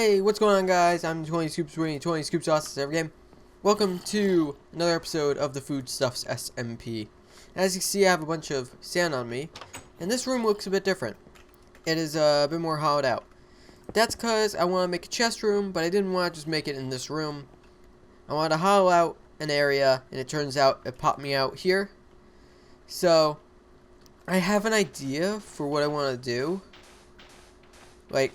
Hey, what's going on, guys? I'm 20 Scoops, 20 FoodStuffs every game. Welcome to another episode of the FoodStuffs SMP. As you can see, I have a bunch of sand on me, and this room looks a bit different. It is a bit more hollowed out. That's because I want to make a chest room, but I didn't want to just make it in this room. I wanted to hollow out an area, and it turns out it popped me out here. So, I have an idea for what I want to do.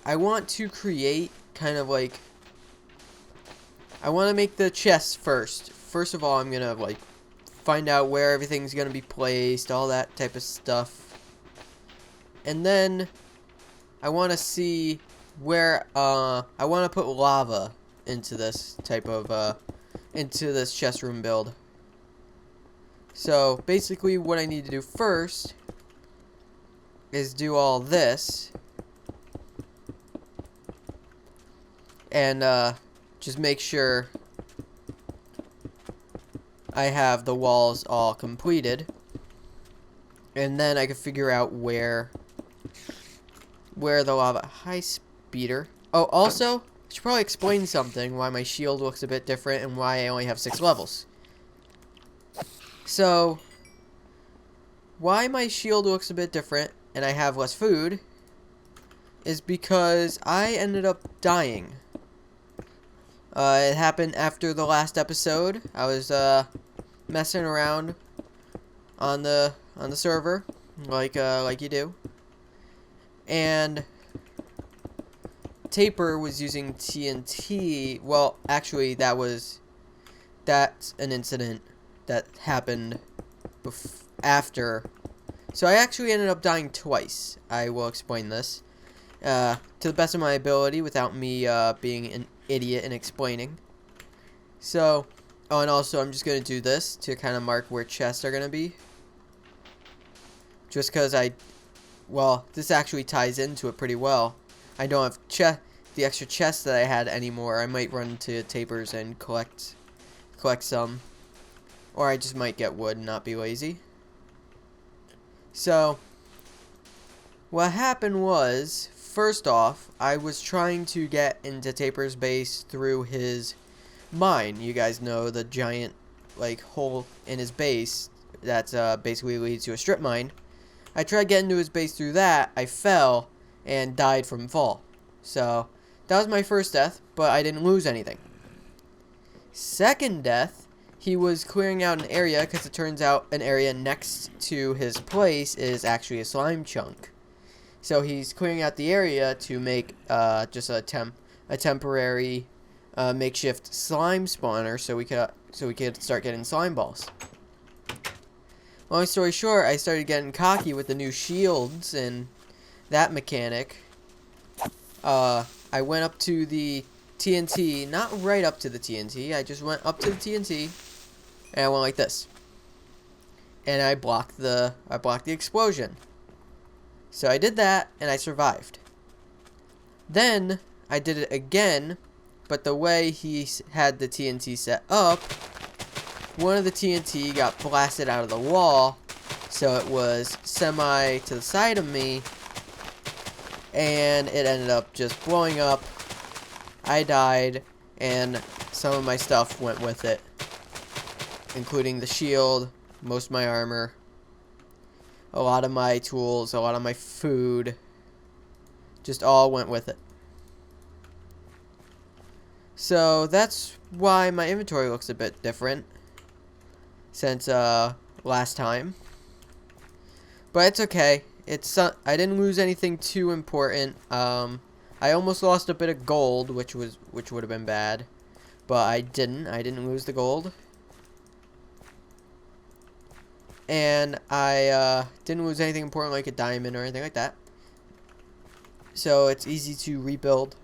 I want to create kind of I want to make the chests first. First of all, I'm going to, find out where everything's going to be placed, all that type of stuff. And then, I want to see where, I want to put lava into this type of, into this chest room build. So, basically, what I need to do first is do all this. And just make sure I have the walls all completed, and then I can figure out where the lava. Hi, speeder. Oh, also, I should probably explain something, why my shield looks a bit different and why I only have 6 levels. So, why my shield looks a bit different and I have less food is because I ended up dying. It happened after the last episode. I was messing around on the server, like you do, and Taper was using TNT. Well, actually, that's an incident that happened after. So I actually ended up dying twice. I will explain this to the best of my ability without me being an idiot and explaining. So, oh, and also I'm just going to do this to kind of mark where chests are going to be. Just because this actually ties into it pretty well. I don't have the extra chests that I had anymore. I might run to Tapers and collect some. Or I just might get wood and not be lazy. So, what happened was, first off, I was trying to get into Taper's base through his mine. You guys know the giant, hole in his base that basically leads to a strip mine. I tried getting to his base through that. I fell and died from fall. So, that was my first death, but I didn't lose anything. Second death, he was clearing out an area because it turns out an area next to his place is actually a slime chunk. So he's clearing out the area to make just a temporary makeshift slime spawner, so we could start getting slime balls. Long story short, I started getting cocky with the new shields and that mechanic. I went up to the TNT, not right up to the TNT. I just went up to the TNT, and I went like this, and I blocked the explosion. So I did that, and I survived. Then, I did it again, but the way he had the TNT set up, one of the TNT got blasted out of the wall, so it was semi to the side of me, and it ended up just blowing up. I died, and some of my stuff went with it, including the shield, most of my armor, a lot of my tools, a lot of my food, just all went with it. So that's why my inventory looks a bit different since last time. But it's okay. I didn't lose anything too important. I almost lost a bit of gold, which would have been bad, but I didn't. I didn't lose the gold. And I didn't lose anything important like a diamond or anything like that. So it's easy to rebuild.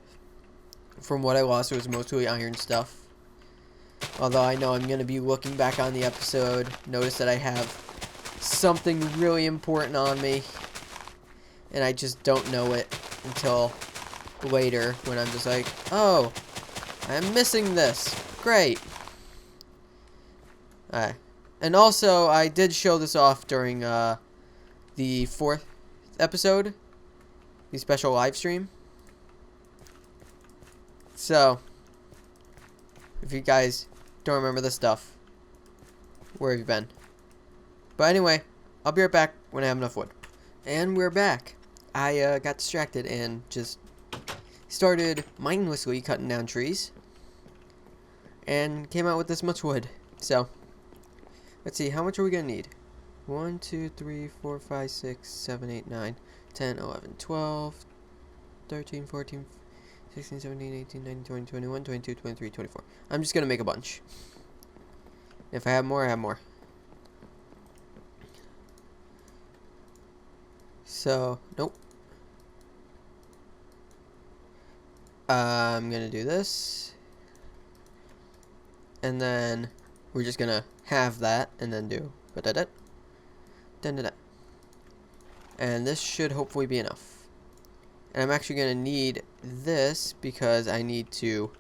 From what I lost, it was mostly iron stuff. Although I know I'm going to be looking back on the episode, notice that I have something really important on me. And I just don't know it until later when I'm just like, oh, I'm missing this. Great. Alright. And also, I did show this off during the 4th episode, the special live stream. So, if you guys don't remember this stuff, where have you been? But anyway, I'll be right back when I have enough wood. And we're back. I got distracted and just started mindlessly cutting down trees. And came out with this much wood. So, let's see, how much are we going to need? 1, 2, 3, 4, 5, 6, 7, 8, 9, 10, 11, 12, 13, 14, 16, 17, 18, 19, 20, 21, 22, 23, 24. I'm just going to make a bunch. If I have more, I have more. So, nope. I'm going to do this. And then we're just going to have that and then do da-da-da. Da-da-da. And this should hopefully be enough. And I'm actually going to need this because I need to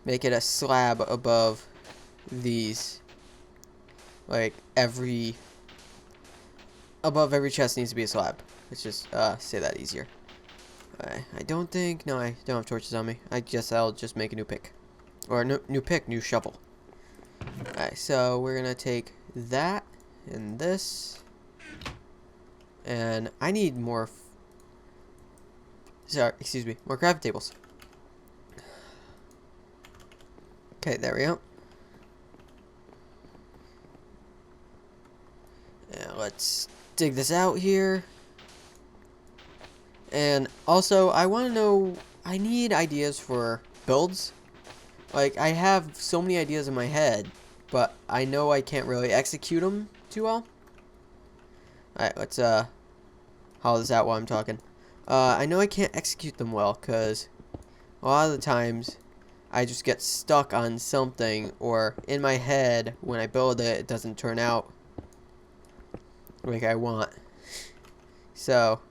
make it a slab above these. Like above every chest needs to be a slab. Let's just say that easier. I don't think, no, I don't have torches on me. I'll just make a new pick. Or new pick, new shovel. Alright, so we're going to take that and this. And I need more, more crafting tables. Okay, there we go. And let's dig this out here. And also, I want to know, I need ideas for builds. Like, I have so many ideas in my head, but I know I can't really execute them too well. Alright, let's hollow this out while I'm talking. I know I can't execute them well, because a lot of the times I just get stuck on something, or in my head, when I build it, it doesn't turn out like I want. So,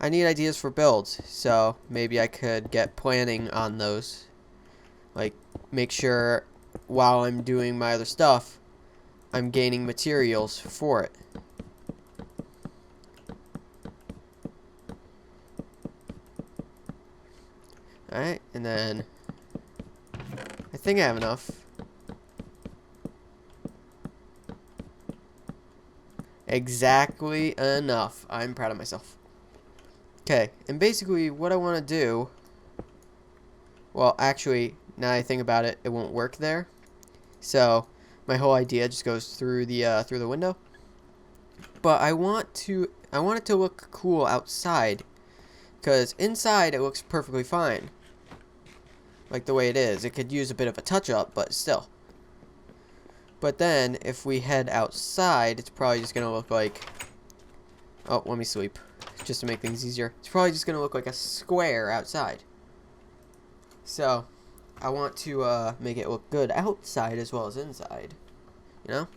I need ideas for builds, so maybe I could get planning on those. Like, make sure while I'm doing my other stuff, I'm gaining materials for it. Alright, and then I think I have enough. Exactly enough. I'm proud of myself. Okay, and basically what I want to do, well, actually, now that I think about it, it won't work there. So my whole idea just goes through the window. But I want it to look cool outside, because inside it looks perfectly fine. Like the way it is. It could use a bit of a touch up, but still. But then if we head outside, it's probably just gonna look like, oh, let me sleep, just to make things easier. It's probably just gonna look like a square outside. So I want to make it look good outside as well as inside, you know?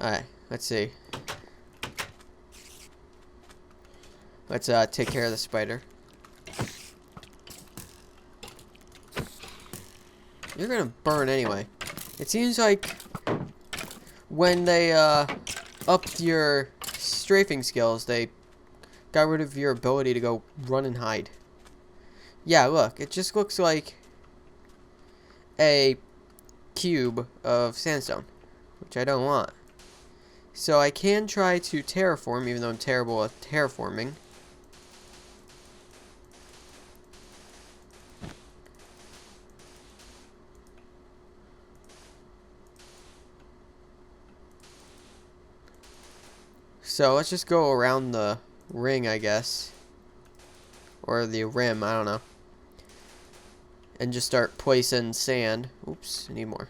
Alright, let's see. Let's take care of the spider. You're gonna burn anyway. It seems like when they upped your strafing skills, they got rid of your ability to go run and hide. Yeah, look, it just looks like a cube of sandstone, which I don't want. So I can try to terraform, even though I'm terrible at terraforming. So let's just go around the ring, I guess. Or the rim, I don't know. And just start placing sand. Oops, I need more.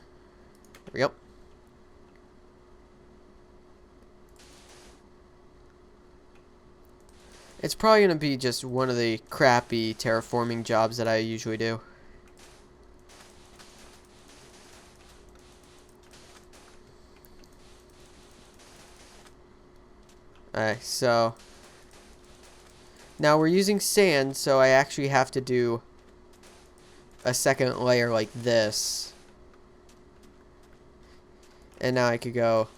There we go. It's probably going to be just one of the crappy terraforming jobs that I usually do. Alright, so now we're using sand, so I actually have to do a second layer like this. And now I could go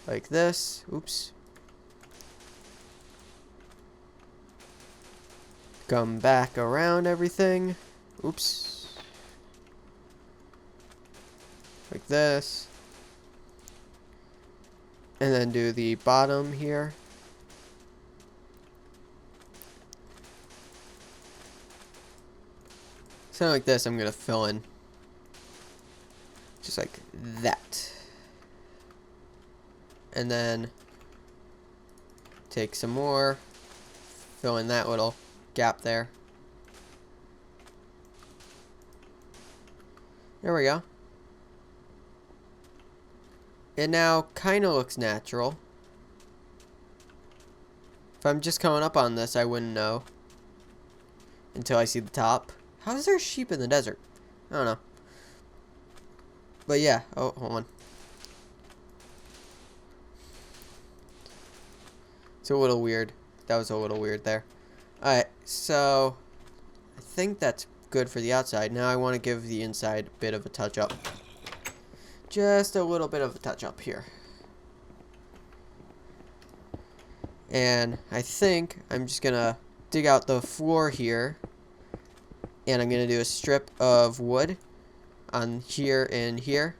like this. Oops. come back around everything. Oops. Like this. And then do the bottom here. Something like this I'm going to fill in. Just like that. And then take some more. Fill in that little gap there. There we go. It now kind of looks natural. If I'm just coming up on this, I wouldn't know. Until I see the top. How is there sheep in the desert? I don't know. But yeah. Oh, hold on. It's a little weird. That was a little weird there. Alright, so I think that's good for the outside. Now I want to give the inside a bit of a touch up. Just a little bit of a touch up here. And I think I'm just going to dig out the floor here. And I'm going to do a strip of wood on here and here.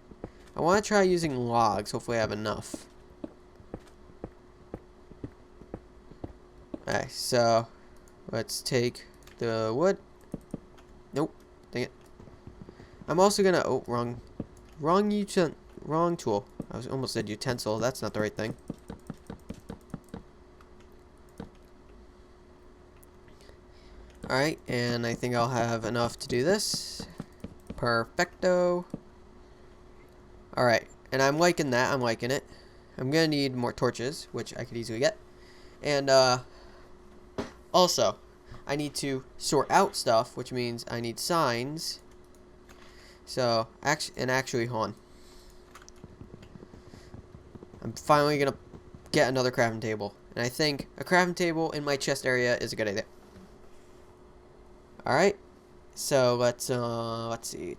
I want to try using logs. Hopefully I have enough. Alright, so let's take the wood. Nope. Dang it. I'm also going to... Oh, wrong tool. I almost said utensil. That's not the right thing. Alright, and I think I'll have enough to do this. Perfecto. Alright, and I'm liking that. I'm liking it. I'm going to need more torches, which I could easily get. And, also, I need to sort out stuff, which means I need signs. So, actually, hold on. I'm finally going to get another crafting table. And I think a crafting table in my chest area is a good idea. Alright, so let's see.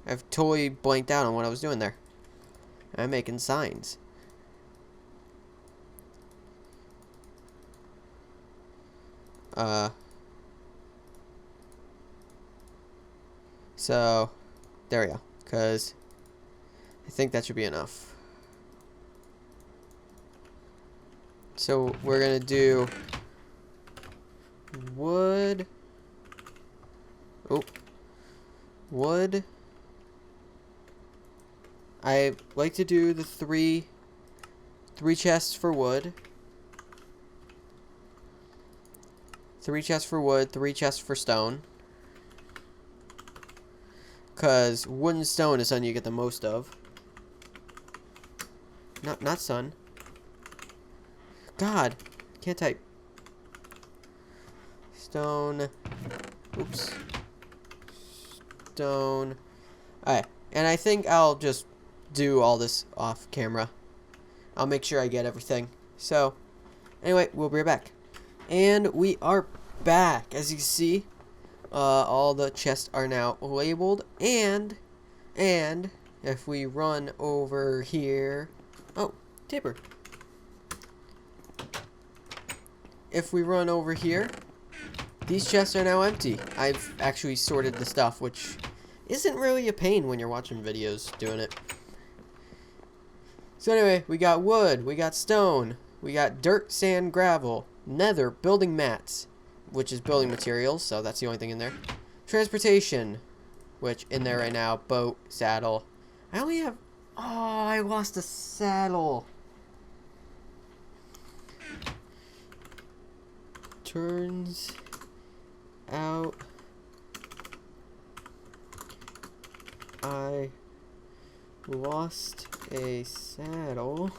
I've totally blanked out on what I was doing there. I'm making signs. So, there we go. Because I think that should be enough. So, we're going to do wood. Oh. Wood. I like to do the three chests for wood. 3 chests for wood, 3 chests for stone. Because wood and stone is something you get the most of. Not sun. God, can't type. Stone. Oops. Stone. Alright, and I think I'll just do all this off camera. I'll make sure I get everything. So, anyway, we'll be right back. And we are back. As you can see, all the chests are now labeled. And if we run over here... Oh, Tabor. If we run over here, these chests are now empty. I've actually sorted the stuff, which isn't really a pain when you're watching videos doing it. So anyway, we got wood, we got stone, we got dirt, sand, gravel, nether, building mats, which is building materials, so that's the only thing in there. Transportation, which in there right now, boat, saddle. I only have... Oh, I lost a saddle. Turns out I lost a saddle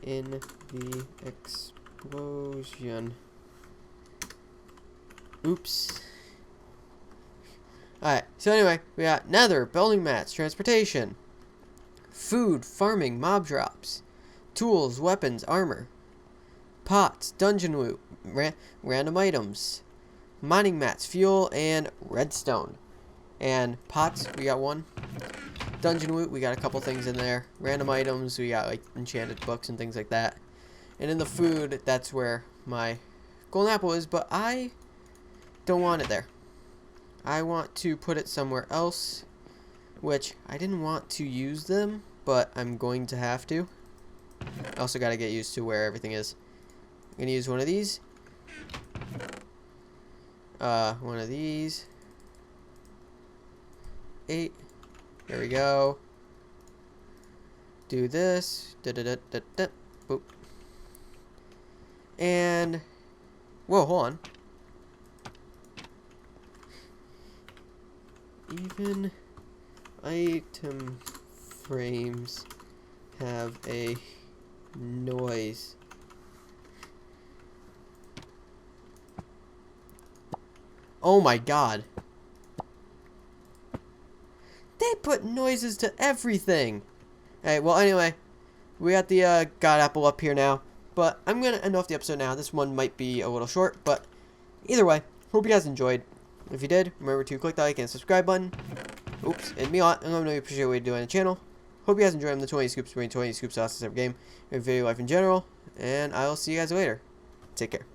in the explosion. Oops. Alright, so anyway, we got nether, building mats, transportation, food, farming, mob drops, tools, weapons, armor, pots, dungeon loot, random items, mining mats, fuel, and redstone. And pots, we got 1. Dungeon loot, we got a couple things in there. Random items, we got like enchanted books and things like that. And in the food, that's where my golden apple is, but I don't want it there. I want to put it somewhere else, which I didn't want to use them, but I'm going to have to. I also got to get used to where everything is. I'm going to use one of these. One of these. 8. There we go. Do this. Da-da-da-da-da. Boop. And, whoa, hold on. Even item frames have a noise. Oh my god. They put noises to everything. Alright, well anyway, we got the god apple up here now. But I'm going to end off the episode now. This one might be a little short, but either way, hope you guys enjoyed. If you did, remember to click the like and subscribe button. Oops, and me on. And I really appreciate what you do on the channel. Hope you guys enjoyed the 20 scoops, bringing 20 scoops to us every game, and video life in general. And I'll see you guys later. Take care.